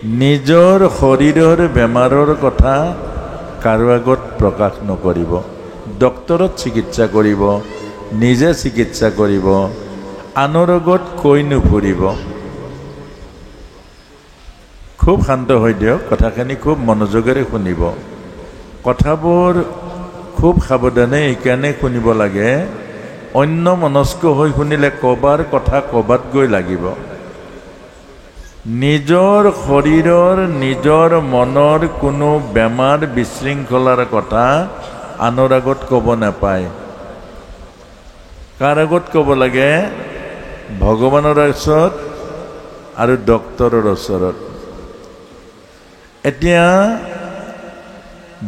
নিজৰ শৰীৰৰ বেমাৰৰ কথা কাৰো আগত প্ৰকাশ নকৰিব। ডক্তৰত চিকিৎসা কৰিব, নিজে চিকিৎসা কৰিব, আনৰ আগত কৈ নুফুৰিব। খুব শান্ত হৈ দিয়ক, কথাখিনি খুব মনোযোগেৰে শুনিব। কথাবোৰ খুব সাৱধানে এইকাৰণে শুনিব লাগে, অন্য মনস্ক হৈ শুনিলে ক'বাৰ কথা ক'বাত গৈ লাগিব। নিজৰ শৰীৰৰ নিজৰ মনৰ কোনো বেমাৰ বিশৃংখলাৰ কথা আনৰ আগত ক'ব নাপায়। কাৰ আগত ক'ব লাগে? ভগৱানৰ ওচৰত আৰু ডক্তৰৰ ওচৰত। এতিয়া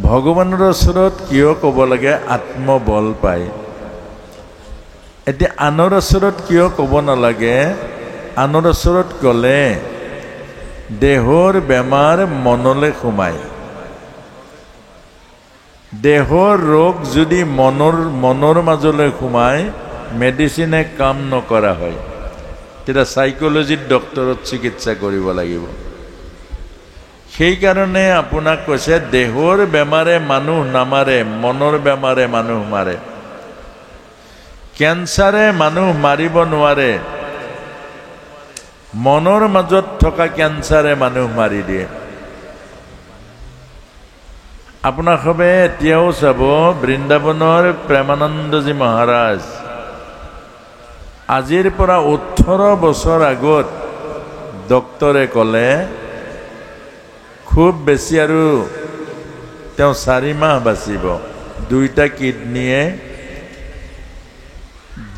ভগৱানৰ ওচৰত কিয় ক'ব লাগে? আত্মবল পায়। এতিয়া আনৰ ওচৰত কিয় ক'ব নালাগে? আনৰ ওচৰত গ'লে দেহৰ বেমাৰ মনলৈ সোমায়। দেহৰ ৰোগ যদি মনৰ মাজলৈ সোমায়, মেডিচিনে কাম নকৰা হয়। তেতিয়া সাইকোলজিত ডক্তৰত চিকিৎসা কৰিব লাগিব। সেইকাৰণে আপোনাক কৈছে দেহৰ বেমাৰে মানুহ নামাৰে, মনৰ বেমাৰে মানুহ মাৰে। কেঞ্চাৰে মানুহ মাৰিব নোৱাৰে, মনৰ মাজত থকা কেঞ্চাৰে মানুহ মাৰি দিয়ে। আপোনাৰ সবে এতিয়াও চাব, বৃন্দাবনৰ প্ৰেমানন্দজী মহাৰাজ আজিৰ পৰা 18 বছৰ আগত ডক্তৰে ক'লে খুব বেছি আৰু তেওঁ 4 মাহ বাচিব।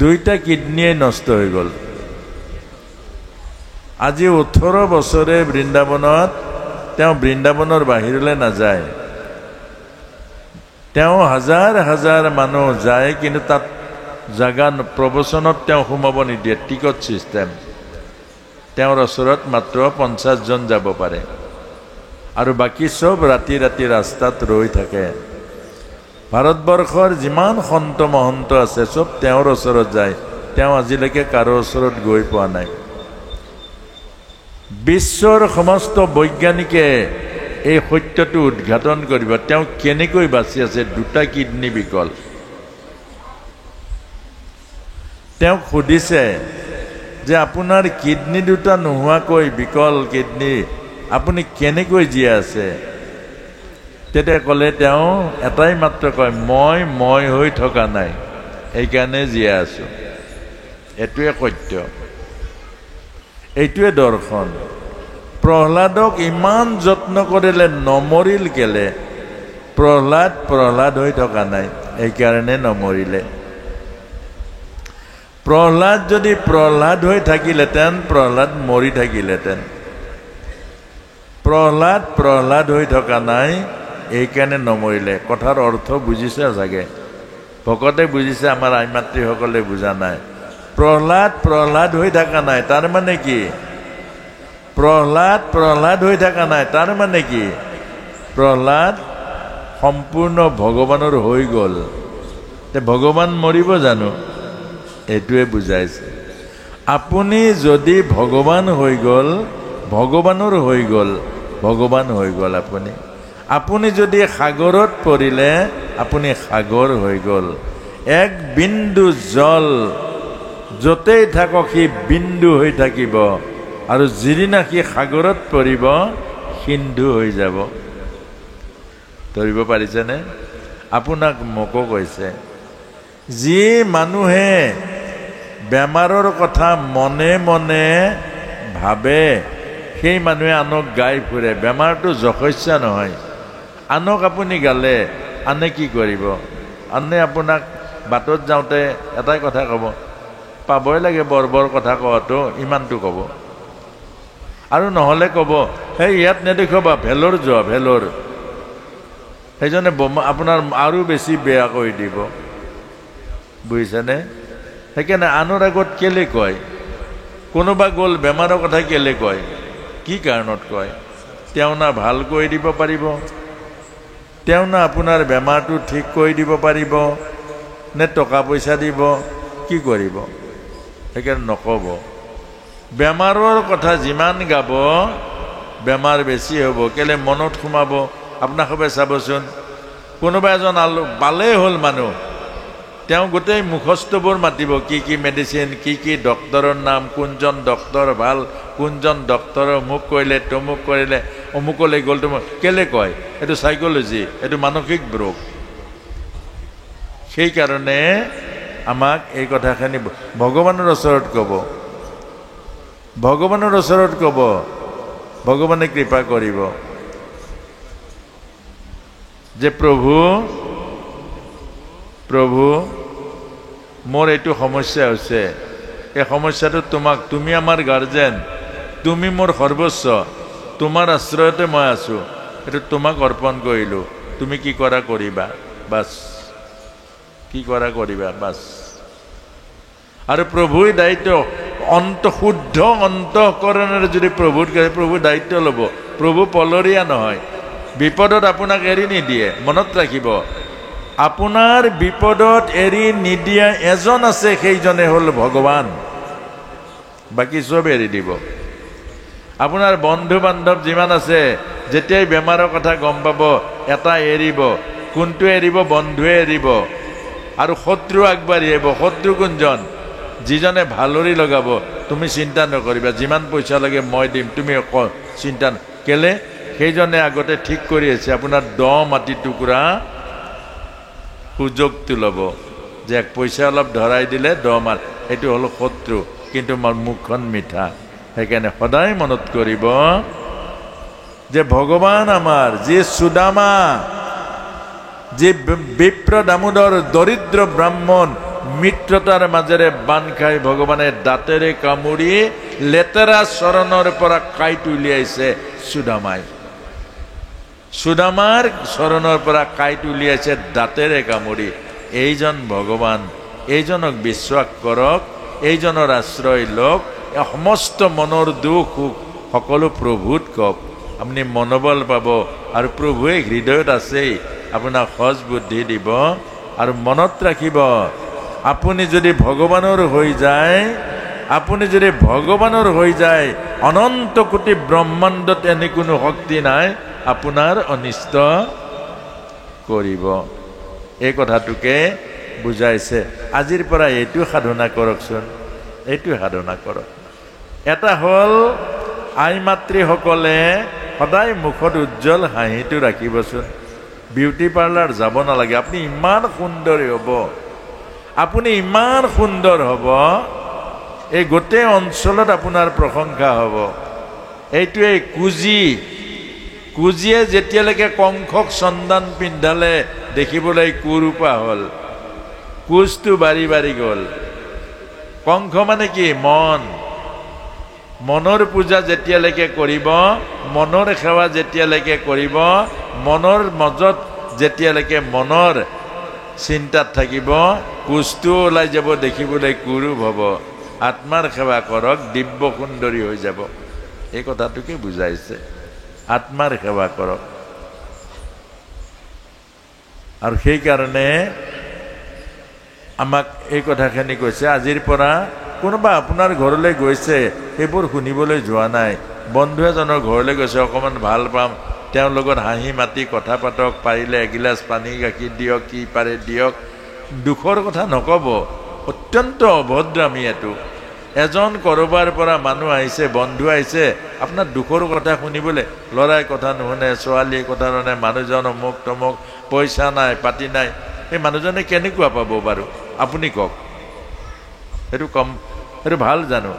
দুইটা কিডনিয়ে নষ্ট হৈ গ'ল। আজি 18 বছৰে বৃন্দাবনত, তেওঁ বৃন্দাবনৰ বাহিৰলৈ নাযায়। তেওঁ হাজাৰ হাজাৰ মানুহ যায়, কিন্তু তাত জাগা প্ৰবচনত তেওঁ সোমাব নিদিয়ে, টিকট চিষ্টেম। তেওঁৰ ওচৰত মাত্ৰ 50 জন যাব পাৰে, আৰু বাকী চব ৰাতি ৰাতি ৰাস্তাত ৰৈ থাকে। ভাৰতবৰ্ষৰ যিমান সন্ত মহন্ত আছে চব তেওঁৰ ওচৰত যায়। তেওঁ আজিলৈকে কাৰো ওচৰত গৈ পোৱা নাই। বিশ্বৰ সমস্ত বৈজ্ঞানিকে এই সত্যটো উদ্ঘাটন কৰিব, তেওঁ কেনেকৈ বাচি আছে। 2টা কিডনি বিকল। তেওঁক সুধিছে যে আপোনাৰ কিডনি 2টা নোহোৱাকৈ, বিকল কিডনি, আপুনি কেনেকৈ জীয়াই আছে? তেতিয়া ক'লে, তেওঁ এটাই মাত্ৰ কয়, মই হৈ থকা নাই, এইকাৰণে জীয়াই আছো। এইটোৱে সত্য, এইটোৱে দৰ্শন। প্ৰহ্লাদক ইমান যত্ন কৰিলে, নমৰিল কেলে? প্ৰহ্লাদ হৈ থকা নাই, এইকাৰণে নমৰিলে। প্ৰহ্লাদ যদি প্ৰহ্লাদ হৈ থাকিলেহেঁতেন, প্ৰহ্লাদ মৰি থাকিলেহেঁতেন। প্ৰহ্লাদ হৈ থকা নাই, এইকাৰণে নমৰিলে। কথাৰ অৰ্থ বুজিছে চাগে? ভকতে বুজিছে, আমাৰ আই মাতৃসকলে বুজা নাই। প্ৰহ্লাদ হৈ থকা নাই, তাৰ মানে কি? প্ৰহ্লাদ হৈ থকা নাই, তাৰ মানে কি? প্ৰহ্লাদ সম্পূৰ্ণ ভগৱানৰ হৈ গ'ল। তে ভগৱান মৰিব জানো? এইটোৱে বুজাইছে। আপুনি যদি ভগৱান হৈ গ'ল, ভগৱানৰ হৈ গ'ল, ভগৱান হৈ গ'ল আপুনি। আপুনি যদি সাগৰত পৰিলে, আপুনি সাগৰ হৈ গ'ল। এক বিন্দু জল য'তেই থাকক সি বিন্দু হৈ থাকিব, আৰু যিদিনা সি সাগৰত পৰিব সিন্ধু হৈ যাব। ধৰিব পাৰিছেনে? আপোনাক মোকো কৈছে, যি মানুহে বেমাৰৰ কথা মনে মনে ভাবে, সেই মানুহে আনক গাই ফুৰে। বেমাৰটো যশস্যা নহয়। আনক আপুনি গালে আনে কি কৰিব? আনে আপোনাক বাটত যাওঁতে এটাই কথা ক'ব, পাবই লাগে বৰ কথা কোৱাটো, ইমানটো ক'ব। আৰু নহ'লে ক'ব, সেই ইয়াত নেদেখাবা, ভেলোৰ যোৱা, ভেলোৰ। সেইজনে আপোনাৰ আৰু বেছি বেয়া কৰি দিব। বুজিছেনে? সেইকাৰণে আনৰ আগত কেলে কয়? কোনোবা গ'ল বেমাৰৰ কথা কেলে কয়? কি কাৰণত কয়? তেওঁ না ভাল কৰি দিব পাৰিব, তেওঁ না আপোনাৰ বেমাৰটো ঠিক কৰি দিব পাৰিব, নে টকা পইচা দিব, কি কৰিব? সেইকাৰণে নক'ব। বেমাৰৰ কথা যিমান গাব, বেমাৰ বেছি হ'ব, কেলে মনত সোমাব। আপোনাক সবে চাবচোন, কোনোবা এজন পালেই হ'ল মানুহ, তেওঁ গোটেই মুখস্থবোৰ মাতিব, কি কি মেডিচিন, কি কি ডক্তৰৰ নাম, কোনজন ডক্তৰ ভাল, কোনজন ডক্তৰৰ অমুক কৰিলে তমুক কৰিলে, অমুকলৈ গ'ল তমুক। কেলে কয়? এইটো চাইক'লজি, এইটো মানসিক ৰোগ। সেইকাৰণে আমাক এই কথাখিনি ভগৱানৰ ওচৰত ক'ব, ভগৱানৰ ওচৰত ক'ব, ভগৱানে কৃপা কৰিব যে প্ৰভু প্ৰভু মোৰ এইটো সমস্যা হৈছে, এই সমস্যাটো তোমাক, তুমি আমাৰ গাৰ্জেন, তুমি মোৰ সৰ্বস্ব, তোমাৰ আশ্ৰয়তে মই আছোঁ, এইটো তোমাক অৰ্পণ কৰিলোঁ, তুমি কি কৰা কৰিবা, বাছ কি কৰা কৰিবা বাছ। আৰু প্ৰভুই দায়িত্ব, শুদ্ধ অন্তঃকৰণেৰে যদি প্ৰভুৰ প্ৰভু দায়িত্ব ল'ব, প্ৰভু পলৰীয়া নহয়, বিপদত আপোনাক এৰি নিদিয়ে। মনত ৰাখিব, আপোনাৰ বিপদত এৰি নিদিয়া এজন আছে, সেইজনে হ'ল ভগৱান, বাকী চব এৰি দিব। আপোনাৰ বন্ধু বান্ধৱ যিমান আছে, যেতিয়াই বেমাৰৰ কথা গম পাব, এটা এৰিব। কোনটো এৰিব? বন্ধুৱে এৰিব। আৰু শত্ৰু আগবাঢ়ি আহিব। শত্ৰু কোনজন? যিজনে ভালৰি লগাব, তুমি চিন্তা নকৰিবা, যিমান পইচা লাগে মই দিম, তুমি চিন্তা কেলে? সেইজনে আগতে ঠিক কৰি আছে আপোনাৰ দ মাটি টুকুৰা সুযোগটো ল'ব, যে পইচা অলপ ধৰাই দিলে দ মাত, এইটো হ'ল শত্ৰু, কিন্তু মোৰ মুখখন মিঠা। সেইকাৰণে সদায় মনত কৰিব যে ভগৱান আমাৰ যি সুদামা, যি বিপ্ৰ দামোদৰ দৰিদ্ৰ ব্ৰাহ্মণ, মিত্ৰতাৰ মাজেৰে বান্ধ খাই ভগৱানে দাঁতেৰে কামুৰি লেতেৰা চৰণৰ পৰা কাঁইট উলিয়াইছে সুদামাই। সুদামাৰ চৰণৰ পৰা কাঁইট উলিয়াইছে দাঁতেৰে কামুৰি। এইজন ভগৱান, এইজনক বিশ্বাস কৰক, এইজনৰ আশ্ৰয় লওক, সমস্ত মনৰ দুখ সুখ সকলো প্ৰভুত কওক, আপুনি মনোবল পাব। আৰু প্ৰভুৱে হৃদয়ত আছেই, আপোনাক সজ বুদ্ধি দিব। আৰু মনত ৰাখিব, আপুনি যদি ভগৱানৰ হৈ যায়, আপুনি যদি ভগৱানৰ হৈ যায়, অনন্ত কোটি ব্ৰহ্মাণ্ডত এনে কোনো শক্তি নাই আপোনাৰ অনিষ্ট কৰিব। এই কথাটোকে বুজাইছে। আজিৰ পৰা এইটো সাধনা কৰকচোন, এইটো সাধনা কৰক। এটা হ'ল আই মাতৃসকলে সদায় মুখত উজ্জ্বল হাঁহিটো ৰাখিবচোন। বিউটি পাৰ্লাৰ যাব নালাগে, আপুনি ইমান সুন্দৰী হ'ব, আপুনি ইমান সুন্দৰ হ'ব, এই গোটেই অঞ্চলত আপোনাৰ প্ৰশংসা হ'ব। এইটোৱে কুজিয়ে যেতিয়ালৈকে কংসক চন্দান পিন্ধালে দেখিবলৈ কুৰূপা হ'ল, কুজটো বাঢ়ি বাঢ়ি গ'ল। কংস মানে কি? মন। মনৰ পূজা যেতিয়ালৈকে কৰিব, মনৰ সেৱা যেতিয়ালৈকে কৰিব, মনৰ মাজত যেতিয়ালৈকে মনৰ চিন্তাত থাকিব, কুজটো ওলাই যাব, দেখিবলৈ কুৰূপ হ'ব। আত্মাৰ সেৱা কৰক, দিব্য সুন্দৰী হৈ যাব। এই কথাটোকে বুজাইছে, আত্মাৰ সেৱা কৰক। আৰু সেইকাৰণে আমাক এই কথাখিনি কৈছে। আজিৰ পৰা কোনোবা আপোনাৰ ঘৰলৈ গৈছে, সেইবোৰ শুনিবলৈ যোৱা নাই। বন্ধু এজনৰ ঘৰলৈ গৈছে, অকণমান ভাল পাম, তেওঁৰ লগত হাঁহি মাতি কথা পাতক, পাৰিলে এগিলাচ পানী গাখীৰ দিয়ক, কি পাৰে দিয়ক। দুখৰ কথা নক'ব, অত্যন্ত অভদ্ৰামী এইটো। এজন ক'ৰবাৰ পৰা মানুহ আহিছে, বন্ধু আহিছে, আপোনাৰ দুখৰ কথা শুনিবলৈ। ল'ৰাই কথা নুশুনে, ছোৱালীয়ে কথা নুশুনে, মানুহজন অমুক তমুক, পইচা নাই, পাতি নাই। সেই মানুহজনে কেনেকুৱা পাব বাৰু? আপুনি কওক। সেইটো ভাল জানো?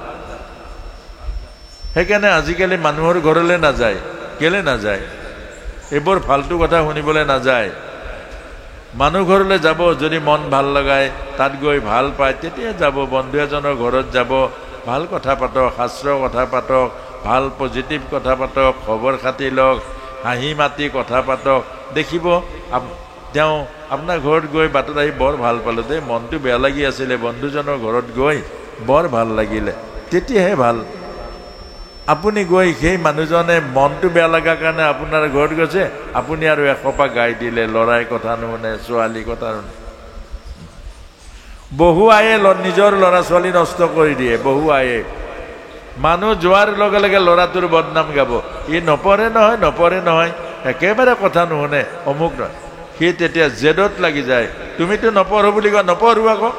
সেইকাৰণে আজিকালি মানুহৰ ঘৰলৈ নাযায়। কেলে নাযায়? এইবোৰ ফাল্টু কথা শুনিবলৈ নাযায়। মানুহ ঘৰলৈ যাব, যদি মন ভাল লগায়, তাত গৈ ভাল পায়, তেতিয়া যাব। বন্ধু এজনৰ ঘৰত যাব, ভাল কথা পাতক, শাস্ত্ৰ কথা পাতক, ভাল পজিটিভ কথা পাতক, খবৰ খাতি লওক, হাঁহি মাতি কথা পাতক। দেখিব তেওঁ আপোনাৰ ঘৰত গৈ বাটত আহি বৰ ভাল পালোঁ দেই, মনটো বেয়া লাগি আছিলে, বন্ধুজনৰ ঘৰত গৈ বৰ ভাল লাগিলে, তেতিয়াহে ভাল। আপুনি গৈ সেই মানুহজনে মনটো বেয়া লগাৰ কাৰণে আপোনাৰ ঘৰত গৈছে, আপুনি আৰু এসোপা গাই দিলে, ল'ৰাই কথা নুশুনে, ছোৱালী কথা নুশুনে। বহু আয়ে নিজৰ ল'ৰা ছোৱালী নষ্ট কৰি দিয়ে। বহু আয়ে মানুহ যোৱাৰ লগে লগে ল'ৰাটোৰ বদনাম গাব, ই নপঢ়ে নহয়, একেবাৰে কথা নুশুনে, অমুক নহয়। সি তেতিয়া জেদত লাগি যায়, তুমিতো নপঢ়ো বুলি কোৱা, নপঢ়ো আকৌ,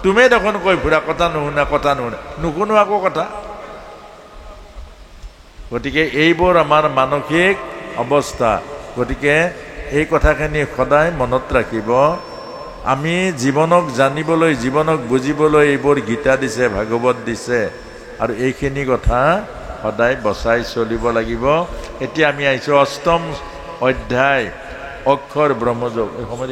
তুমি দেখোন কৈ ফুৰা কথা নুশুনে, নুশুনো আকৌ কথা। গতিকে এইবোৰ আমাৰ মানসিক অৱস্থা। গতিকে এই কথাখিনি সদায় মনত ৰাখিব। আমি জীৱনক জানিবলৈ, জীৱনক বুজিবলৈ এইবোৰ গীতা দিছে, ভাগৱত দিছে, আৰু এইখিনি কথা সদায় বচাই চলিব লাগিব। এতিয়া আমি আহিছোঁ অষ্টম অধ্যায়, অক্ষৰ ব্ৰহ্মযোগ। এই সময়